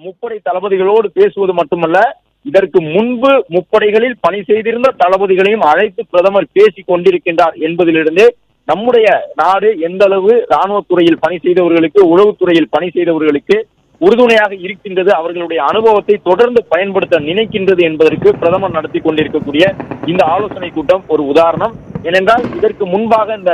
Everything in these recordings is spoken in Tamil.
முப்படை தளபதிகளோடு பேசுவது மட்டுமல்ல, இதற்கு முன்பு முப்படைகளில் பணி செய்திருந்த தளபதிகளையும் அழைத்து பிரதமர் பேசிக் கொண்டிருக்கின்றார் என்பதிலிருந்தே நம்முடைய நாடு எந்த அளவு ராணுவத்துறையில் பணி செய்தவர்களுக்கு, உளவுத்துறையில் பணி செய்தவர்களுக்கு உறுதுணையாக இருக்கின்றது, அவர்களுடைய அனுபவத்தை தொடர்ந்து பயன்படுத்த நினைக்கின்றது என்பதற்கு பிரதமர் நடத்தி கொண்டிருக்கக்கூடிய இந்த ஆலோசனை கூட்டம் ஒரு உதாரணம். ஏனென்றால் இதற்கு முன்பாக இந்த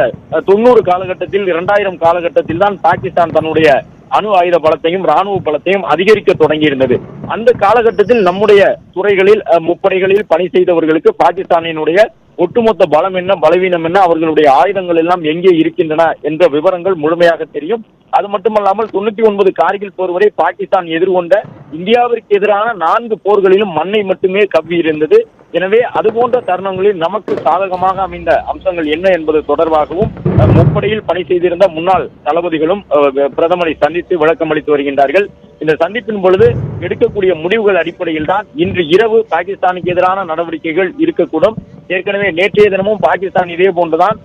90 காலகட்டத்தில், 2000 காலகட்டத்தில் தான் பாகிஸ்தான் தன்னுடைய அணு ஆயுத பலத்தையும் ராணுவ பலத்தையும் அதிகரிக்க தொடங்கியிருந்தது. அந்த காலகட்டத்தில் நம்முடைய துறைகளில் முப்படைகளில் பணி செய்தவர்களுக்கு பாகிஸ்தானினுடைய ஒட்டுமொத்த பலம் என்ன, பலவீனம் என்ன, அவர்களுடைய ஆயுதங்கள் எல்லாம் எங்கே இருக்கின்றன என்ற விவரங்கள் முழுமையாக தெரியும். அது மட்டுமல்லாமல் 99 கார்கில் போர் வரை பாகிஸ்தான் எதிர்கொண்ட இந்தியாவிற்கு எதிரான 4 போர்களிலும் மண்ணை மட்டுமே கவ்வி இருந்தது. எனவே அதுபோன்ற தருணங்களில் நமக்கு சாதகமாக அமைந்த அம்சங்கள் என்ன என்பது தொடர்பாகவும் முப்படையில் பணி செய்திருந்த முன்னாள் தளபதிகளும் பிரதமரை சந்தித்து விளக்கம் அளித்து வருகின்றார்கள். இந்த சந்திப்பின் பொழுது எடுக்கக்கூடிய முடிவுகள் அடிப்படையில் தான் இன்று இரவு பாகிஸ்தானுக்கு எதிரான நடவடிக்கைகள் இருக்கக்கூடும். ஏற்கனவே நேற்றைய தினமும் பாகிஸ்தான் இதே போன்றுதான்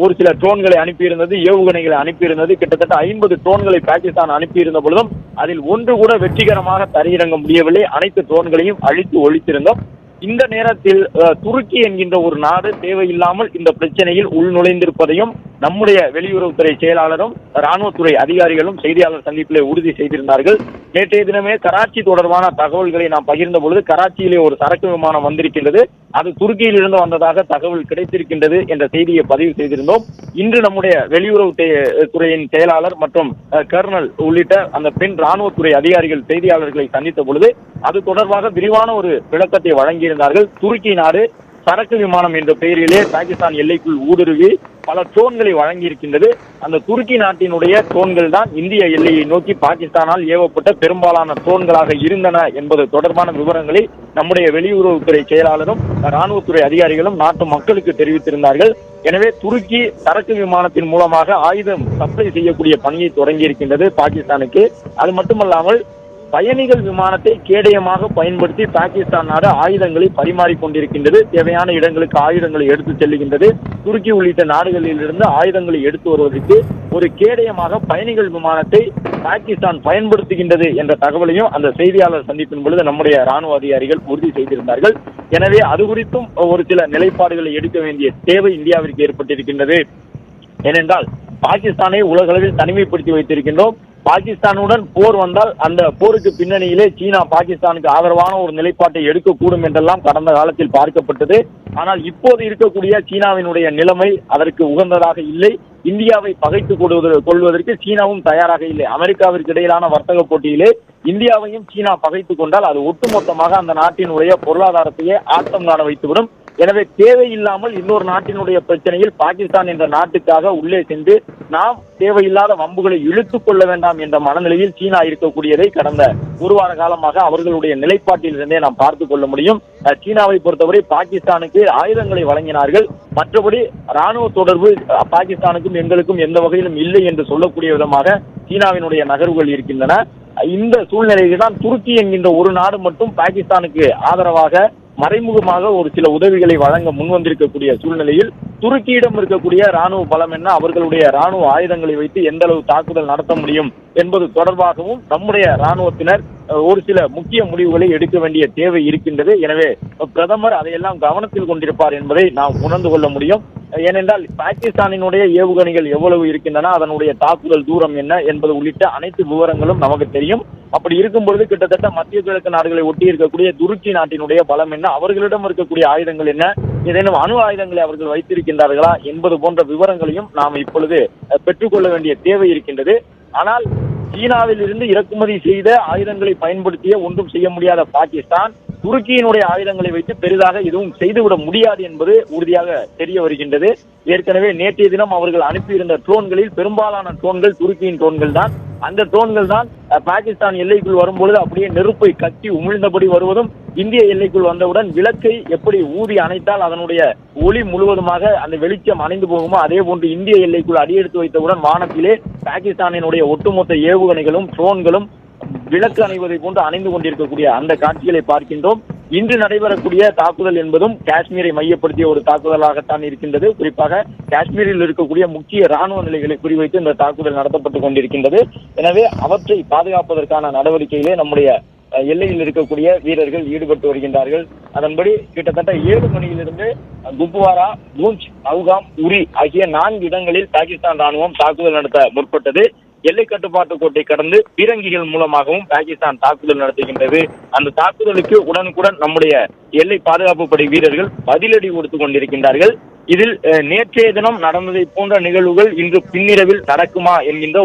ஒரு சில ட்ரோன்களை அனுப்பியிருந்தது, ஏவுகணைகளை அனுப்பியிருந்தது. கிட்டத்தட்ட 50 ட்ரோன்களை பாகிஸ்தான் அனுப்பியிருந்த பொழுதும் அதில் ஒன்று கூட வெற்றிகரமாக தரையிறங்க முடியவில்லை. அனைத்து ட்ரோன்களையும் அழித்து ஒழித்திருந்தோம். இந்த நேரத்தில் துருக்கி என்கின்ற ஒரு நாடு தேவையில்லாமல் இந்த பிரச்சனையில் உள்நுழைந்திருப்பதையும் நம்முடைய வெளியுறவுத்துறை செயலாளரும் ராணுவத்துறை அதிகாரிகளும் செய்தியாளர் சந்திப்பிலே உறுதி செய்திருந்தார்கள். நேற்றைய தினமே கராச்சி தொடர்பான தகவல்களை நாம் பகிர்ந்த பொழுது கராச்சியிலே ஒரு சரக்கு விமானம் வந்திருக்கின்றது, அது துருக்கியில் இருந்து வந்ததாக தகவல் கிடைத்திருக்கின்றது என்ற செய்தியை பதிவு செய்திருந்தோம். இன்று நம்முடைய வெளியுறவுத்துறையின் செயலாளர் மற்றும் கர்னல் உள்ளிட்ட அந்த பெண் ராணுவத்துறை அதிகாரிகள் செய்தியாளர்களை சந்தித்த பொழுது அது தொடர்பாக விரிவான ஒரு விளக்கத்தை வழங்கியிருந்தார்கள். துருக்கி நாடு சரக்கு விமானம் என்ற பெயரிலே பாகிஸ்தான் எல்லைக்குள் ஊடுருவி பல ட்ரோன்களை வழங்கியிருக்கின்றது. அந்த துருக்கி நாட்டினுடைய ட்ரோன்கள் தான் இந்திய எல்லையை நோக்கி பாகிஸ்தானால் ஏவப்பட்ட பெரும்பாலான ட்ரோன்களாக இருந்தன என்பது தொடர்பான விவரங்களை நம்முடைய வெளியுறவுத்துறை செயலாளரும் ராணுவத்துறை அதிகாரிகளும் நாட்டு மக்களுக்கு தெரிவித்திருந்தார்கள். எனவே துருக்கி சரக்கு விமானத்தின் மூலமாக ஆயுதம் சப்ளை செய்யக்கூடிய பணியை தொடங்கி இருக்கின்றது பாகிஸ்தானுக்கு. அது மட்டுமல்லாமல் பயணிகள் விமானத்தை கேடயமாக பயன்படுத்தி பாகிஸ்தான் நாடு ஆயுதங்களை பரிமாறிக்கொண்டிருக்கின்றது. தேவையான இடங்களுக்கு ஆயுதங்களை எடுத்து செல்லுகின்றது. துருக்கி உள்ளிட்ட நாடுகளில் இருந்து ஆயுதங்களை எடுத்து வருவதற்கு ஒரு கேடயமாக பயணிகள் விமானத்தை பாகிஸ்தான் பயன்படுத்துகின்றது என்ற தகவலையும் அந்த செய்தியாளர் சந்திப்பின் பொழுது நம்முடைய ராணுவ அதிகாரிகள் உறுதி செய்திருந்தார்கள். எனவே அது குறித்தும் ஒரு சில நிலைப்பாடுகளை எடுக்க வேண்டிய தேவை இந்தியாவிற்கு ஏற்பட்டிருக்கின்றது. ஏனென்றால் பாகிஸ்தானை உலகளவில் தனிமைப்படுத்தி வைத்திருக்கின்றோம். பாகிஸ்தானுடன் போர் வந்தால் அந்த போருக்கு பின்னணியிலே சீனா பாகிஸ்தானுக்கு ஆதரவான ஒரு நிலைப்பாட்டை எடுக்கக்கூடும் என்றெல்லாம் கடந்த காலத்தில் பார்க்கப்பட்டது. ஆனால் இப்போது இருக்கக்கூடிய சீனாவினுடைய நிலைமை அதற்கு உகந்ததாக இல்லை. இந்தியாவை பகைத்துக் கொள்வதற்கு சீனாவும் தயாராக இல்லை. அமெரிக்காவிற்கு இடையிலான வர்த்தக போட்டியிலே இந்தியாவையும் சீனா பகைத்துக் கொண்டால் அது ஒட்டுமொத்தமாக அந்த நாட்டினுடைய பொருளாதாரத்தையே ஆட்டம் காண வைத்துவிடும். எனவே தேவையில்லாமல் இன்னொரு நாட்டினுடைய பிரச்சனையில் பாகிஸ்தான் என்ற நாட்டுக்காக உள்ளே சென்று நாம் தேவையில்லாத வம்புகளை இழுத்துக் கொள்ள வேண்டாம் என்ற மனநிலையில் சீனா இருக்கக்கூடியதை கடந்த ஒரு வார காலமாக அவர்களுடைய நிலைப்பாட்டில் இருந்தே நாம் பார்த்துக் கொள்ள முடியும். சீனாவை பொறுத்தவரை பாகிஸ்தானுக்கு ஆயுதங்களை வழங்கினார்கள், மற்றபடி ராணுவ தொடர்பு பாகிஸ்தானுக்கும் எங்களுக்கும் எந்த வகையிலும் இல்லை என்று சொல்லக்கூடிய விதமாக சீனாவினுடைய நகர்வுகள் இருக்கின்றன. இந்த சூழ்நிலையில் தான் துருக்கி என்கின்ற ஒரு நாடு மட்டும் பாகிஸ்தானுக்கு ஆதரவாக மறைமுகமாக ஒரு சில உதவிகளை வழங்க முன்வந்திருக்கக்கூடிய சூழ்நிலையில் துருக்கியிடம் இருக்கக்கூடிய ராணுவ பலம் என்ன, அவர்களுடைய ராணுவ ஆயுதங்களை வைத்து எந்த அளவு தாக்குதல் நடத்த முடியும் என்பது தொடர்பாகவும் நம்முடைய ராணுவத்தினர் ஒரு சில முக்கிய முடிவுகளை எடுக்க வேண்டிய தேவை இருக்கின்றது. எனவே பிரதமர் அதையெல்லாம் கவனத்தில் கொண்டிருப்பார் என்பதை நாம் உணர்ந்து கொள்ள முடியும். ஏனென்றால் பாகிஸ்தானினுடைய ஏவுகணைகள் எவ்வளவு இருக்கின்றன, அதனுடைய தாக்குதல் தூரம் என்ன என்பது உள்ளிட்ட அனைத்து விவரங்களும் நமக்கு தெரியும். அப்படி இருக்கும் பொழுது கிட்டத்தட்ட மத்திய கிழக்கு நாடுகளை ஒட்டி இருக்கக்கூடிய துருக்கி நாட்டினுடைய பலம் என்ன, அவர்களிடம் இருக்கக்கூடிய ஆயுதங்கள் என்ன, ஏதேனும் அணு ஆயுதங்களை அவர்கள் வைத்திருக்கின்றார்களா என்பது போன்ற விவரங்களையும் நாம் இப்பொழுது பெற்றுக்கொள்ள வேண்டிய தேவை இருக்கின்றது. ஆனால் சீனாவில் இருந்து இறக்குமதி செய்த ஆயுதங்களை பயன்படுத்திய ஒன்றும் செய்ய முடியாத பாகிஸ்தான் துருக்கியினுடைய ஆயுதங்களை வைத்து பெரிதாக எதுவும் செய்துவிட முடியாது என்பது உறுதியாக தெரிய வருகின்றது. ஏற்கனவே நேற்றைய தினம் அவர்கள் அனுப்பியிருந்த ட்ரோன்களில் பெரும்பாலான ட்ரோன்கள் துருக்கியின் ட்ரோன்கள் தான். அந்த ட்ரோன்கள் தான் பாகிஸ்தான் எல்லைக்குள் வரும்பொழுது அப்படியே நெருப்பை கட்டி உமிழ்ந்தபடி வருவதும், இந்திய எல்லைக்குள் வந்தவுடன் விளக்கை எப்படி ஊதி அணைத்தால் அதனுடைய ஒளி முழுவதுமாக அந்த வெளிச்சம் அணைந்து போகுமோ அதே போன்று இந்திய எல்லைக்குள் அடியெடுத்து வைத்தவுடன் வானத்திலே பாகிஸ்தானினுடைய ஒட்டுமொத்த ஏவுகணைகளும் ட்ரோன்களும் விளக்கு அணைவதை போன்று அணைந்து கொண்டிருக்கக்கூடிய அந்த காட்சிகளை பார்க்கின்றோம். இன்று நடைபெறக்கூடிய தாக்குதல் என்பதும் காஷ்மீரை மையப்படுத்திய ஒரு தாக்குதலாகத்தான் இருக்கின்றது. குறிப்பாக காஷ்மீரில் இருக்கக்கூடிய முக்கிய ராணுவ நிலைகளை குறிவைத்து இந்த தாக்குதல் நடத்தப்பட்டுக் கொண்டிருக்கின்றது. எனவே அவற்றை பாதுகாப்பதற்கான நடவடிக்கையிலே நம்முடைய எல்லையில் இருக்கக்கூடிய வீரர்கள் ஈடுபட்டு வருகின்றார்கள். அதன்படி கிட்டத்தட்ட 7 மணியிலிருந்து குப்வாரா, பூஞ்ச், நவ்காம், உரி ஆகிய 4 இடங்களில் பாகிஸ்தான் ராணுவம் தாக்குதல் நடத்த முற்பட்டது. எல்லை கட்டுப்பாட்டு கோட்டை கடந்து பீரங்கிகள் மூலமாகவும் பாகிஸ்தான் தாக்குதல் நடத்துகின்றது. அந்த தாக்குதலுக்கு உடனுக்குடன் நம்முடைய எல்லை பாதுகாப்பு படை வீரர்கள் பதிலடி கொடுத்துக் கொண்டிருக்கின்றார்கள். இதில் நேற்றைய தினம் நடந்ததை போன்ற நிகழ்வுகள் இன்று பின்னிரவில் நடக்குமா என்கின்ற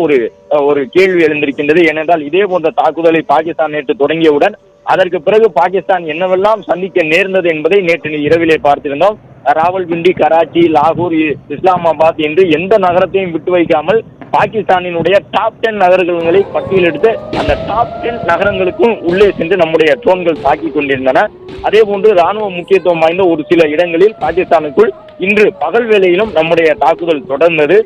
ஒரு கேள்வி எழுந்திருக்கின்றது. ஏனென்றால் இதே போன்ற தாக்குதலை பாகிஸ்தான் நேற்று தொடங்கியவுடன் அதற்கு பிறகு பாகிஸ்தான் என்னவெல்லாம் சந்திக்க நேர்ந்தது என்பதை நேற்று இரவிலே பார்த்திருந்தோம். ராவல்பிண்டி, கராச்சி, லாகூர், இஸ்லாமாபாத் என்று எந்த நகரத்தையும் விட்டு வைக்காமல் பாகிஸ்தானினுடைய டாப் 10 நகரங்களை பட்டியலெடுத்து அந்த டாப் 10 நகரங்களுக்கும் உள்ளே சென்று நம்முடைய ட்ரோன்கள் தாக்கிக் கொண்டிருந்தன. அதே போன்று ராணுவ முக்கியத்துவம் வாய்ந்த ஒரு சில இடங்களில் பாகிஸ்தானுக்குள் இன்று பகல் வேளையிலும் நம்முடைய தாக்குதல் தொடர்ந்தது.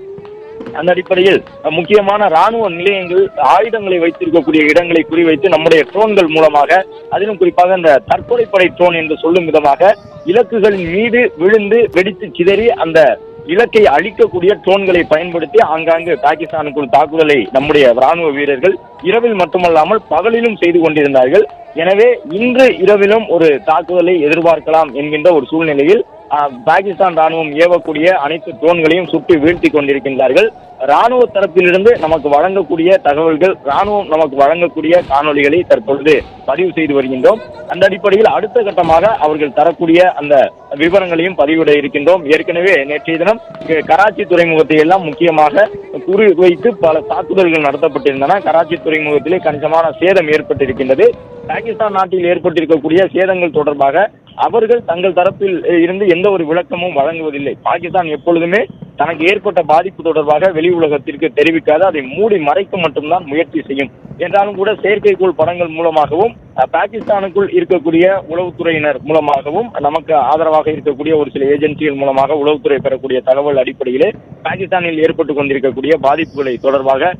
அந்த அடிப்படையில் முக்கியமான ராணுவ நிலையங்கள், ஆயுதங்களை வைத்திருக்கக்கூடிய இடங்களை குறிவைத்து நம்முடைய ட்ரோன்கள் மூலமாக, அதிலும் குறிப்பாக இந்த தற்கொலைப்படை ட்ரோன் என்று சொல்லும் விதமாக இலக்குகளின் மீது விழுந்து வெடித்து சிதறி அந்த இலக்கை அழிக்கக்கூடிய ட்ரோன்களை பயன்படுத்தி ஆங்காங்கு பாகிஸ்தானுக்குள் தாக்குதலை நம்முடைய ராணுவ வீரர்கள் இரவில் மட்டுமல்லாமல் பகலிலும் செய்து கொண்டிருந்தார்கள். எனவே இன்று இரவிலும் ஒரு தாக்குதலை எதிர்பார்க்கலாம் என்கின்ற ஒரு சூழ்நிலையில் பாகிஸ்தான் ராணுவம் ஏவக்கூடிய அனைத்து ட்ரோன்களையும் சுட்டு வீழ்த்தி கொண்டிருக்கின்றார்கள். ராணுவ தரப்பிலிருந்து நமக்கு வழங்கக்கூடிய தகவல்கள், ராணுவம் நமக்கு வழங்கக்கூடிய காணொலிகளை தற்பொழுது பதிவு செய்து வருகின்றோம். அந்த அடிப்படையில் அடுத்த கட்டமாக அவர்கள் தரக்கூடிய அந்த விவரங்களையும் பதிவிட இருக்கின்றோம். ஏற்கனவே நேற்றைய தினம் கராச்சி துறைமுகத்தை எல்லாம் முக்கியமாக குறிவைத்து பல தாக்குதல்கள் நடத்தப்பட்டிருந்தன. கராச்சி துறைமுகத்திலே கணிசமான சேதம் ஏற்பட்டிருக்கின்றது. பாகிஸ்தான் நாட்டில் ஏற்பட்டிருக்கக்கூடிய சேதங்கள் தொடர்பாக அவர்கள் தங்கள் தரப்பில் இருந்து எந்த ஒரு விளக்கமும் வழங்குவதில்லை. பாகிஸ்தான் எப்பொழுதுமே தனக்கு ஏற்பட்ட பாதிப்பு தொடர்பாக வெளி உலகத்திற்கு தெரிவிக்காது, அதை மூடி மறைக்க மட்டும்தான் முயற்சி செய்யும். என்றாலும் கூட செயற்கைக்கோள் படங்கள் மூலமாகவும் பாகிஸ்தானுக்குள் இருக்கக்கூடிய உளவுத்துறையினர் மூலமாகவும் நமக்கு ஆதரவாக இருக்கக்கூடிய ஒரு சில ஏஜென்சிகள் மூலமாக உளவுத்துறை பெறக்கூடிய தகவல் அடிப்படையிலே பாகிஸ்தானில் ஏற்பட்டுக் கொண்டிருக்கக்கூடிய பாதிப்புகளை தொடர்பாக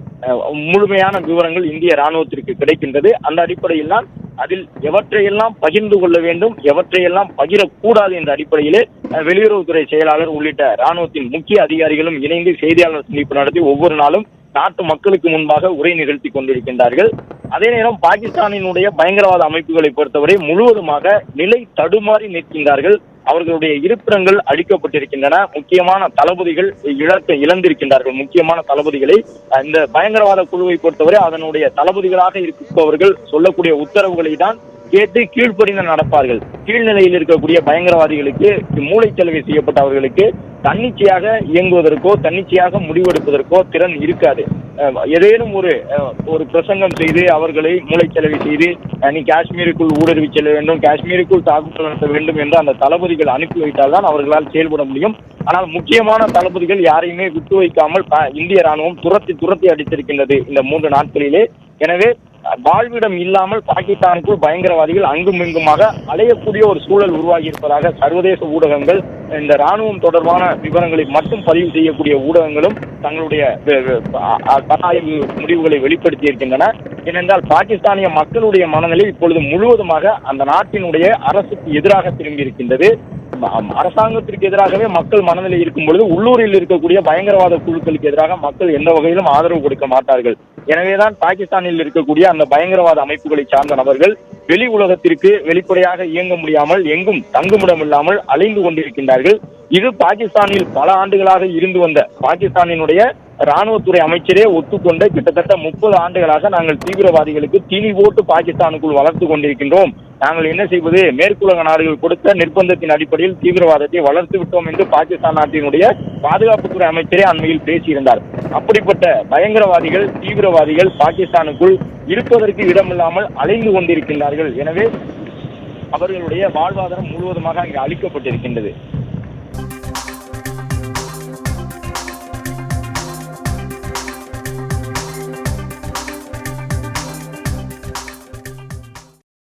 முழுமையான விவரங்கள் இந்திய ராணுவத்திற்கு கிடைக்கின்றது. அந்த அடிப்படையில் தான் அதில் எவற்றையெல்லாம் பகிர்ந்து கொள்ள வேண்டும், எவற்றையெல்லாம் பகிரக்கூடாது என்ற அடிப்படையிலே வெளியுறவுத்துறை செயலாளர் உள்ளிட்ட ராணுவத்தின் முக்கிய அதிகாரிகளும் இணைந்து செய்தியாளர் சந்திப்பு நடத்தி ஒவ்வொரு நாளும் நாட்டு மக்களுக்கு முன்பாக உரை நிகழ்த்தி கொண்டிருக்கின்றார்கள். அதே நேரம் பாகிஸ்தானினுடைய பயங்கரவாத அமைப்புகளை பொறுத்தவரை முழுவதுமாக நிலை தடுமாறி நிற்கின்றார்கள். அவர்களுடைய இருப்பிடங்கள் அழிக்கப்பட்டிருக்கின்றன. முக்கியமான தளபதிகள் இழந்திருக்கின்றார்கள். முக்கியமான தளபதிகளை இந்த பயங்கரவாத குழுவை பொறுத்தவரை அதனுடைய தளபதிகளாக இருப்பவர்கள் சொல்லக்கூடிய உத்தரவுகளை தான் கேட்டு கீழ்ப்படிந்து நடப்பார்கள். கீழ்நிலையில் இருக்கக்கூடிய பயங்கரவாதிகளுக்கு, மூளைச்சலவை செய்யப்பட்டவர்களுக்கு தன்னிச்சையாக இயங்குவதற்கோ தன்னிச்சையாக முடிவெடுப்பதற்கோ திறன் இருக்காது. ஏதேனும் ஒரு பிரசங்கம் செய்து அவர்களை மூளைச்சலவை செய்து நீ காஷ்மீருக்குள் ஊடுருவி செல்ல வேண்டும், காஷ்மீருக்குள் தாக்குதல் நடத்த வேண்டும் என்று அந்த தளபதிகள் அனுப்பி வைத்தால் தான் அவர்களால் செயல்பட முடியும். ஆனால் முக்கியமான தளபதிகள் யாரையுமே விட்டு வைக்காமல் இந்திய ராணுவம் துரத்தி அடித்திருக்கின்றது இந்த 3 நாட்களிலே. எனவே வாழ்விடம் இல்லாமல் பாகிஸ்தானுக்குள் பயங்கரவாதிகள் அங்கும் இங்குமாக அலையக்கூடிய ஒரு சூழல் உருவாகி இருப்பதாக சர்வதேச ஊடகங்கள், இந்த ராணுவம் தொடர்பான விவரங்களை மட்டும் பதிவு செய்யக்கூடிய ஊடகங்களும் தங்களுடைய ஆய்வு முடிவுகளை வெளிப்படுத்தி இருக்கின்றன. ஏனென்றால் பாகிஸ்தானிய மக்களுடைய மனநிலை இப்பொழுது முழுவதுமாக அந்த நாட்டினுடைய அரசுக்கு எதிராக திரும்பி இருக்கின்றது. அரசாங்கத்திற்கு எதிராகவே மக்கள் மனநிலை இருக்கும் பொழுது உள்ளூரில் இருக்கக்கூடிய பயங்கரவாத குழுக்களுக்கு எதிராக மக்கள் எந்த வகையிலும் ஆதரவு கொடுக்க மாட்டார்கள். எனவேதான் பாகிஸ்தானில் இருக்கக்கூடிய அந்த பயங்கரவாத அமைப்புகளை சார்ந்த நபர்கள் வெளி உலகத்திற்கு வெளிப்படையாக இயங்க முடியாமல் எங்கும் தங்குமிடம் இல்லாமல் அலைந்து கொண்டிருக்கின்றார்கள். இது பாகிஸ்தானில் பல ஆண்டுகளாக இருந்து வந்த பாகிஸ்தானினுடைய ராணுவத்துறை அமைச்சரே ஒத்துக்கொண்ட கிட்டத்தட்ட 30 ஆண்டுகளாக நாங்கள் தீவிரவாதிகளுக்கு தீனி போட்டு பாகிஸ்தானுக்குள் வளர்த்து கொண்டிருக்கின்றோம், நாங்கள் என்ன செய்வது, மேற்குலக நாடுகள் கொடுத்த நிர்பந்தத்தின் அடிப்படையில் தீவிரவாதத்தை வளர்த்து விட்டோம் என்று பாகிஸ்தான் நாட்டினுடைய பாதுகாப்புத்துறை அமைச்சரே அண்மையில் பேசியிருந்தார். அப்படிப்பட்ட பயங்கரவாதிகள், தீவிரவாதிகள் பாகிஸ்தானுக்குள் இருப்பதற்கு இடமில்லாமல் அலைந்து கொண்டிருக்கின்றார்கள். எனவே அவர்களுடைய வாழ்வாதாரம் முழுவதுமாக அங்கு அளிக்கப்பட்டிருக்கின்றது.